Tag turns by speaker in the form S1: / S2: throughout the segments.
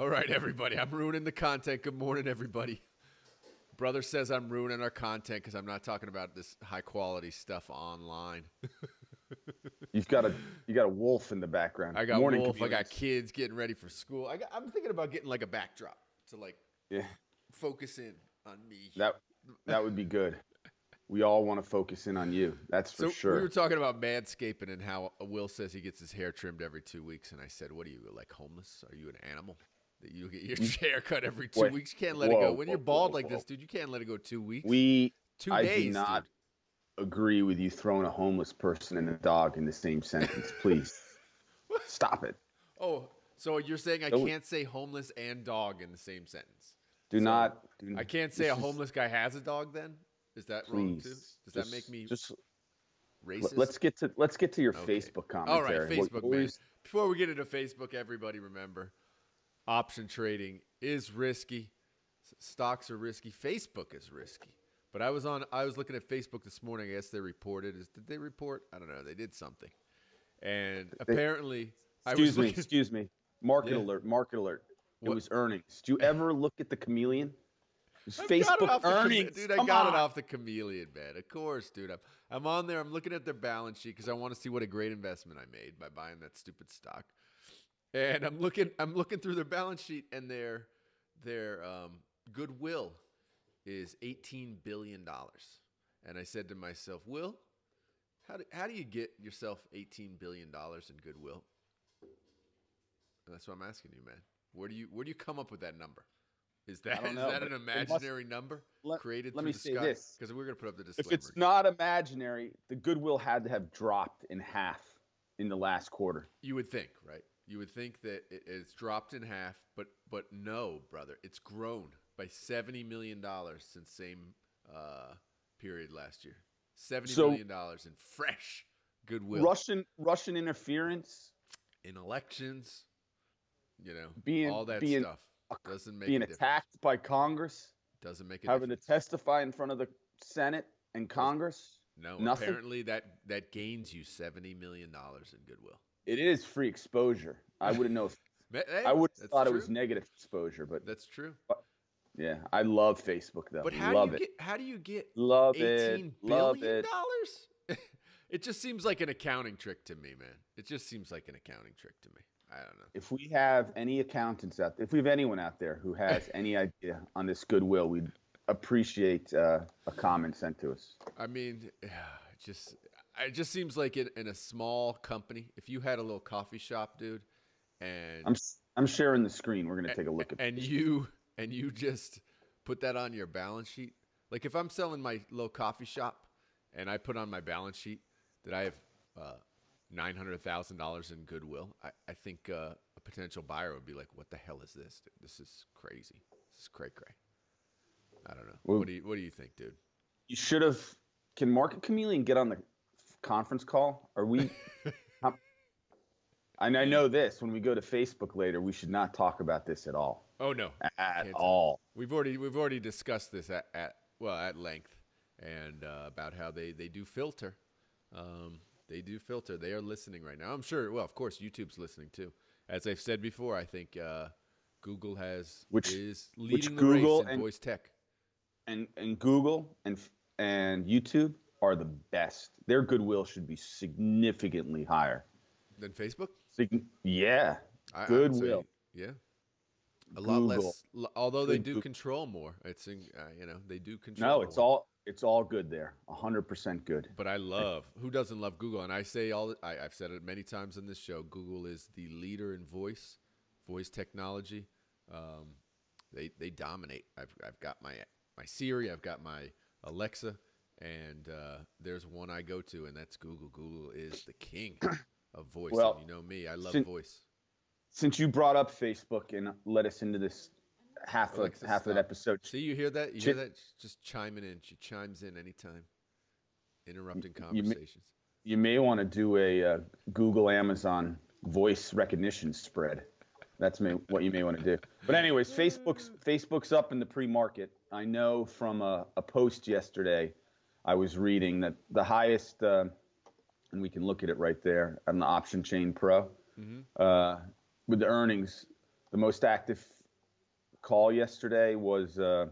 S1: All right, everybody. I'm ruining the content. Good morning, everybody. Brother says I'm ruining our content because I'm not talking about this high-quality stuff online.
S2: You got a wolf in the background.
S1: I got
S2: Morning,
S1: wolf.
S2: chameleons.
S1: I got kids getting ready for school. I'm thinking about getting like a backdrop to like focus in on me.
S2: That would be good. We all want to focus in on you. That's for sure.
S1: We were talking about manscaping and how Will says he gets his hair trimmed every 2 weeks. And I said, what are you, like homeless? Are you an animal? That you get your hair cut every 2 weeks? You can't let it go. When you're bald like this, dude, you can't let it go 2 weeks. 2 days,
S2: I do not agree with you throwing a homeless person and a dog in the same sentence. Please. Stop it.
S1: Oh, so you're saying I can't say homeless and dog in the same sentence?
S2: I
S1: can't say a homeless guy has a dog then? Is that wrong too? Does that make me racist?
S2: Let's get to your Facebook commentary.
S1: All right, Facebook, man. Before we get into Facebook, everybody remember, option trading is risky. Stocks are risky. Facebook is risky. But I was looking at Facebook this morning. I guess they reported. Did they report? I don't know. They did something. And apparently,
S2: excuse me. Market alert. It was earnings. Do you ever look at the Chameleon? Facebook earnings.
S1: Dude, I got it off the Chameleon, man. Of course, dude. I'm on there. I'm looking at their balance sheet because I want to see what a great investment I made by buying that stupid stock. And I'm looking through their balance sheet, and their goodwill is $18 billion. And I said to myself, Will, how do you get yourself $18 billion in goodwill? And that's what I'm asking you, man. Where do you come up with that number? Is that an imaginary number created through the sky? Let me say this. Because we're going to put up the disclaimer.
S2: If it's not imaginary, the goodwill had to have dropped in half in the last quarter.
S1: You would think, right? You would think that it's dropped in half, but no, brother. It's grown by $70 million since same period last year. $70 million in fresh goodwill.
S2: Russian interference
S1: in elections, all that stuff. Doesn't make
S2: being attacked by Congress,
S1: doesn't make
S2: having to testify in front of the Senate and Congress.
S1: No,
S2: nothing.
S1: Apparently that gains you $70 million in goodwill.
S2: It is free exposure. I wouldn't know. I would have thought it was negative exposure, but
S1: that's true.
S2: Yeah, I love Facebook though.
S1: But how do you get $18 billion? It just seems like an accounting trick to me, man. It just seems like an accounting trick to me. I don't know.
S2: If we have any accountants out there, if we have anyone out there who has any idea on this goodwill, we'd appreciate a comment sent to us.
S1: I mean, it just seems like in a small company, if you had a little coffee shop, dude, and
S2: I'm sharing the screen. We're gonna take a look at
S1: and you just put that on your balance sheet. Like if I'm selling my little coffee shop and I put on my balance sheet that I have $900,000 in goodwill, I think a potential buyer would be like, "What the hell is this? Dude? This is crazy. This is cray cray." I don't know. Well, what do you think, dude?
S2: You should have. Can Market Chameleon get on the conference call? Are we? And I know this. When we go to Facebook later, we should not talk about this at all.
S1: Oh no,
S2: at all.
S1: We've already discussed this at length, and about how they do filter. They do filter. They are listening right now. I'm sure. Well, of course, YouTube's listening too. As I've said before, I think Google is leading the race in voice tech.
S2: And Google and YouTube are the best. Their goodwill should be significantly higher
S1: than Facebook.
S2: Yeah, goodwill.
S1: Yeah, a lot less. Although they do control more. It's they do control.
S2: No, it's all good there. 100% good.
S1: But who doesn't love Google? And I say I've said it many times in this show. Google is the leader in voice technology. They dominate. I've got my Siri. I've got my Alexa, and there's one I go to, and that's Google. Google is the king of voice.
S2: Well,
S1: and you know me. I love voice.
S2: Since you brought up Facebook and led us into this half of that episode.
S1: See, you hear that? You hear that? Just chiming in. She chimes in anytime, interrupting conversations.
S2: You may want to do a Google Amazon voice recognition spread. That's what you may want to do. But anyways, Facebook's up in the pre-market. I know from a post yesterday, I was reading that the highest, and we can look at it right there on the Option Chain Pro, with the earnings, The most active call yesterday was the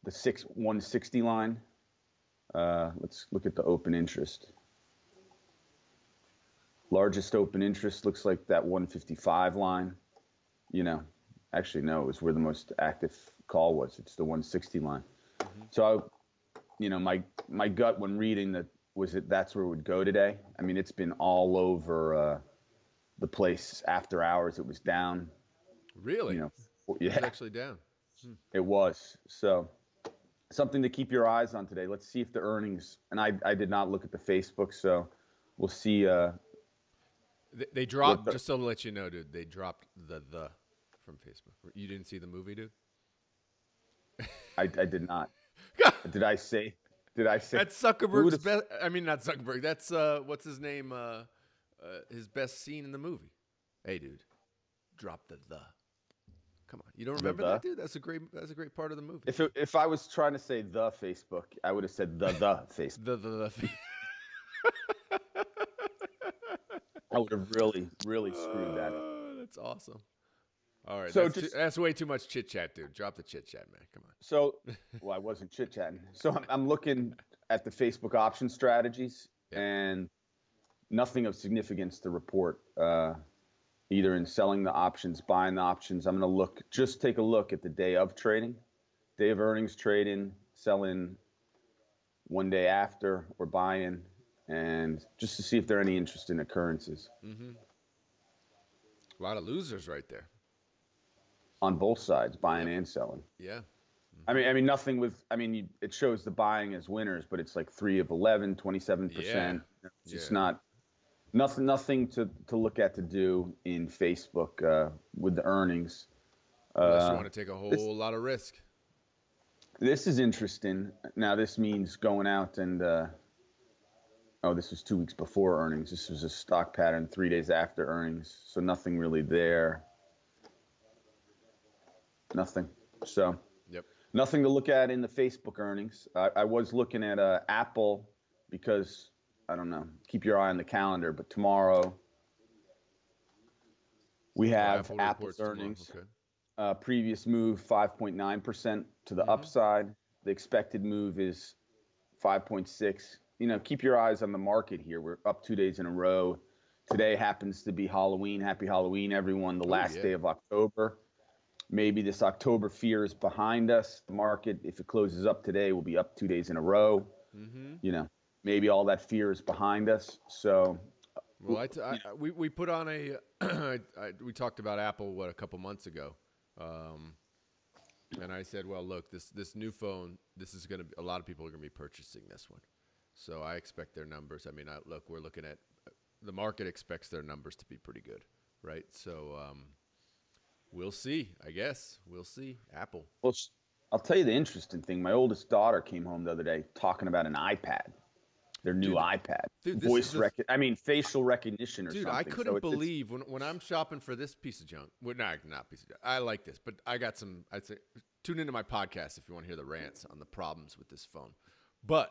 S2: 160 line. Let's look at the open interest. Largest open interest looks like that 155 line. Actually, no, it was where the most active call was. It's the 160 line. Mm-hmm. So, my gut when reading that was that's where it would go today. I mean, it's been all over the place. After hours, it was down.
S1: Really?
S2: Yeah.
S1: It was actually down.
S2: It was. So, something to keep your eyes on today. Let's see if the earnings, and I did not look at the Facebook, so we'll see.
S1: They dropped, just so to let you know, dude, they dropped the from Facebook. You didn't see the movie, dude?
S2: I did not. Did I say?
S1: That's Zuckerberg's best. I mean, not Zuckerberg. That's what's his name? His best scene in the movie. Hey, dude, drop the. Come on, you don't remember that, dude? That's a great part of the movie.
S2: If I was trying to say the Facebook, I would have said the Facebook.
S1: the.
S2: I would have really screwed that up.
S1: That's awesome. All right,
S2: so
S1: that's way too much chit chat, dude. Drop the chit chat, man. Come on.
S2: So, I wasn't chit chatting. So I'm looking at the Facebook option strategies, and nothing of significance to report. Either in selling the options, buying the options. I'm going to take a look at the day of trading, day of earnings trading, selling one day after, or buying, and just to see if there are any interesting occurrences.
S1: Mm-hmm. A lot of losers right there.
S2: On both sides, buying and selling.
S1: Yeah.
S2: Mm-hmm. I mean, nothing with. I mean, it shows the buying as winners, but it's like 3 of 11, 27%.
S1: Yeah.
S2: It's just not nothing to look at to do in Facebook with the earnings.
S1: Unless you want to take a whole lot of risk.
S2: This is interesting. Now, this means going out and. This was 2 weeks before earnings. This was a stock pattern 3 days after earnings, so nothing really there. Nothing. So, Nothing to look at in the Facebook earnings. I was looking at Apple because, I don't know, keep your eye on the calendar, but tomorrow we have Apple's earnings. Okay. Previous move, 5.9% to the upside. The expected move is 5.6%. Keep your eyes on the market here. We're up 2 days in a row. Today happens to be Halloween. Happy Halloween, everyone. The last day of October. Maybe this October fear is behind us. The market, if it closes up today, will be up 2 days in a row. Mm-hmm. Maybe all that fear is behind us. So,
S1: well, we put on we talked about Apple a couple months ago, and I said, well, look, this new phone, this is going to a lot of people are going to be purchasing this one. So I expect their numbers. I mean, we're looking at the market expects their numbers to be pretty good, right? So we'll see. I guess we'll see. Apple.
S2: Well, I'll tell you the interesting thing. My oldest daughter came home the other day talking about an iPad, their new iPad, facial recognition or something.
S1: Dude, I couldn't believe when I'm shopping for this piece of junk. Well, not piece of junk. I like this, but I got some. I'd say tune into my podcast if you want to hear the rants on the problems with this phone. But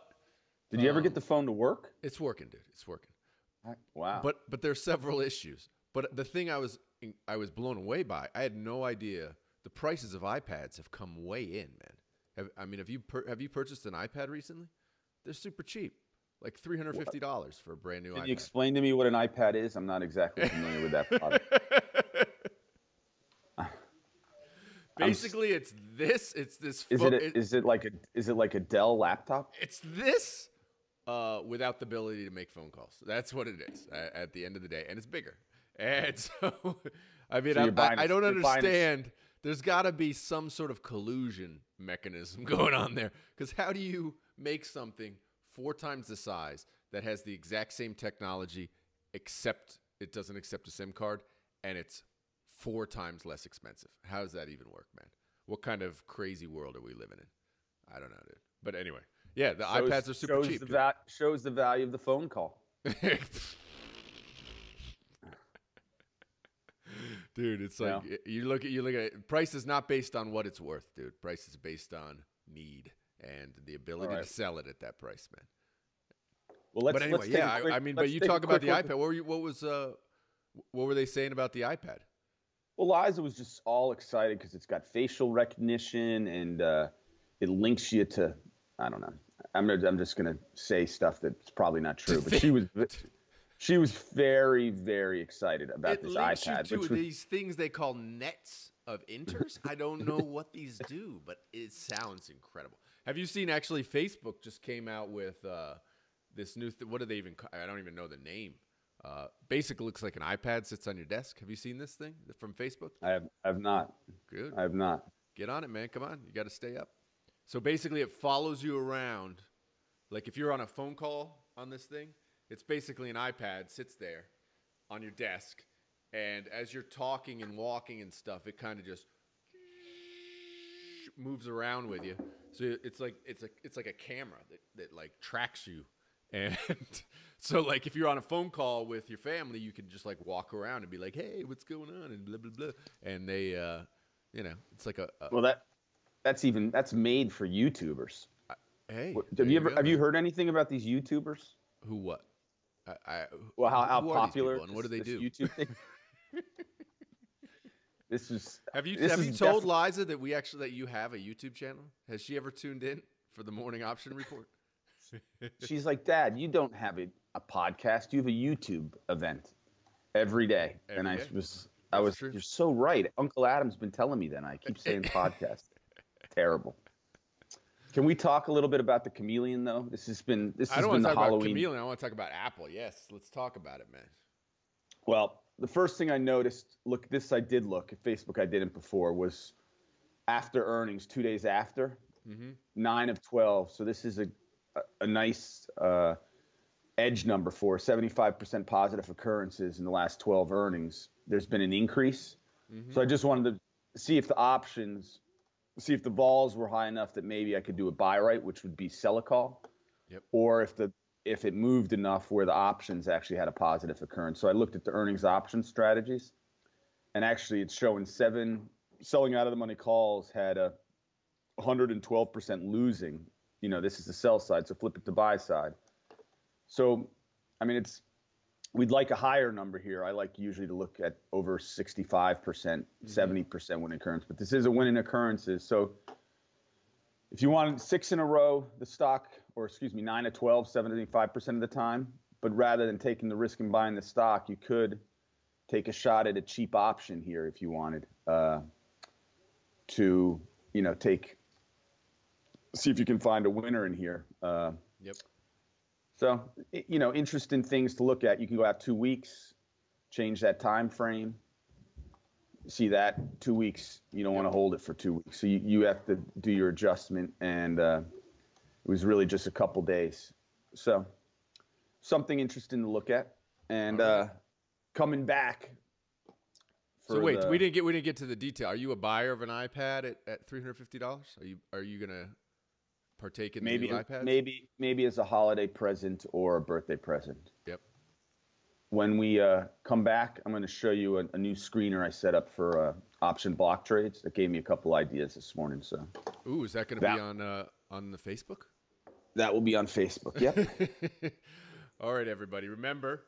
S2: did you ever get the phone to work?
S1: It's working, dude. It's working.
S2: Wow.
S1: But there's several issues. But the thing I was blown away by, I had no idea the prices of iPads have come way in, man. Have you purchased an iPad recently? They're super cheap, like $350 for a brand new iPad.
S2: Can you explain to me what an iPad is? I'm not exactly familiar with that product.
S1: Basically, it's this. It's this.
S2: Is it like a Dell laptop?
S1: It's this. Without the ability to make phone calls. That's what it is at the end of the day. And it's bigger. And so, I mean, I don't understand. There's got to be some sort of collusion mechanism going on there. Because how do you make something 4 times the size that has the exact same technology, except it doesn't accept a SIM card, and it's 4 times less expensive? How does that even work, man? What kind of crazy world are we living in? I don't know, dude. But anyway. Yeah, the iPads are super cheap.
S2: Shows the value of the phone call.
S1: Dude, it's like you look at it. Price is not based on what it's worth, dude. Price is based on need and the ability to sell it at that price, man.
S2: Well,
S1: but anyway, but you talk about the iPad. What were they saying about the iPad?
S2: Well, Liza was just all excited because it's got facial recognition and it links you to, I don't know. I'm just gonna say stuff that's probably not true, but she was very, very excited about
S1: It
S2: this
S1: links you
S2: iPad,
S1: to
S2: which was
S1: these things they call nets of inters. I don't know what these do, but it sounds incredible. Have you seen actually Facebook just came out with this new what do they even I don't even know the name. Basically looks like an iPad sits on your desk. Have you seen this thing from Facebook?
S2: I have not.
S1: Good.
S2: I have not.
S1: Get on it, man. Come on. You got to stay up. So basically it follows you around. Like if you're on a phone call on this thing, it's basically an iPad sits there on your desk, and as you're talking and walking and stuff, it kind of just moves around with you. So it's like a camera that like tracks you. And so like if you're on a phone call with your family, you can just like walk around and be like, "Hey, what's going on?" and blah blah blah. And they it's like a
S2: Well, that's made for YouTubers.
S1: hey,
S2: Have you heard anything about these YouTubers?
S1: who what?
S2: Well, how
S1: Who are these
S2: popular
S1: people and what do they
S2: this
S1: do?
S2: YouTube thing?
S1: Have you told Liza that that you have a YouTube channel? Has she ever tuned in for the morning option report?
S2: She's like, Dad, you don't have a podcast. You have a YouTube event every day.
S1: Every day. True.
S2: You're so right. Uncle Adam's been telling me that. I keep saying podcast. Terrible. Can we talk a little bit about the Chameleon though?
S1: I don't want to talk about Chameleon. I want to talk about Apple. Yes, let's talk about it, man.
S2: Well, the first thing I noticed, I did look at Facebook. I didn't before, was after earnings, 2 days after, 9 of 12. So this is a nice edge number for 75% positive occurrences in the last 12 earnings. There's been an increase. So I just wanted to see if the vols were high enough that maybe I could do a buy right, which would be sell a call.
S1: Yep.
S2: Or if it moved enough where the options actually had a positive occurrence. So I looked at the earnings option strategies, and actually it's showing selling out of the money calls had a 112% losing. This is the sell side, so flip it to buy side. So, I mean, we'd like a higher number here. I like usually to look at over 65%, 70% win occurrence, but this is a win in occurrences. So if you wanted 6 in a row, 9 of 12, 75% of the time, but rather than taking the risk and buying the stock, you could take a shot at a cheap option here if you wanted to, see if you can find a winner in here.
S1: Yep.
S2: So, interesting things to look at. You can go out 2 weeks, change that time frame. See that 2 weeks, you don't want to hold it for 2 weeks. So you have to do your adjustment, and it was really just a couple days. So something interesting to look at. And coming back.
S1: So wait, we didn't get to the detail. Are you a buyer of an iPad at $350? Are you gonna partake in the new iPads?
S2: Maybe as a holiday present or a birthday present.
S1: Yep.
S2: When we come back, I'm going to show you a new screener I set up for option block trades. That gave me a couple ideas this morning. So,
S1: ooh, is that going to be on the Facebook?
S2: That will be on Facebook. Yep.
S1: All right, everybody. Remember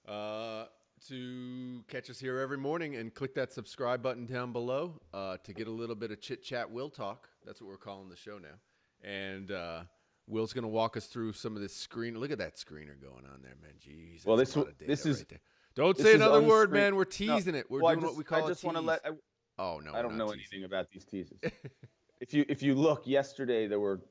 S1: to catch us here every morning and click that subscribe button down below to get a little bit of chit chat. Will talk. That's what we're calling the show now. And Will's going to walk us through some of this screen. Look at that screener going on there, man. Jeez.
S2: Well, this is
S1: right there. Don't say another word, man. We're teasing it. We're doing what we call a tease. Oh no,
S2: I don't know anything about these teases. If you look, yesterday there were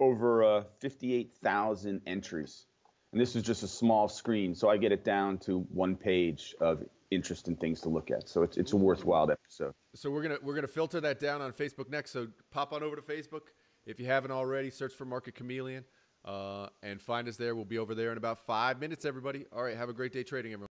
S2: over 58,000 entries, and this is just a small screen, so I get it down to one page of interesting things to look at. So it's a worthwhile episode.
S1: So we're gonna filter that down on Facebook next. So pop on over to Facebook. If you haven't already, search for Market Chameleon and find us there. We'll be over there in about 5 minutes, everybody. All right, have a great day trading, everyone.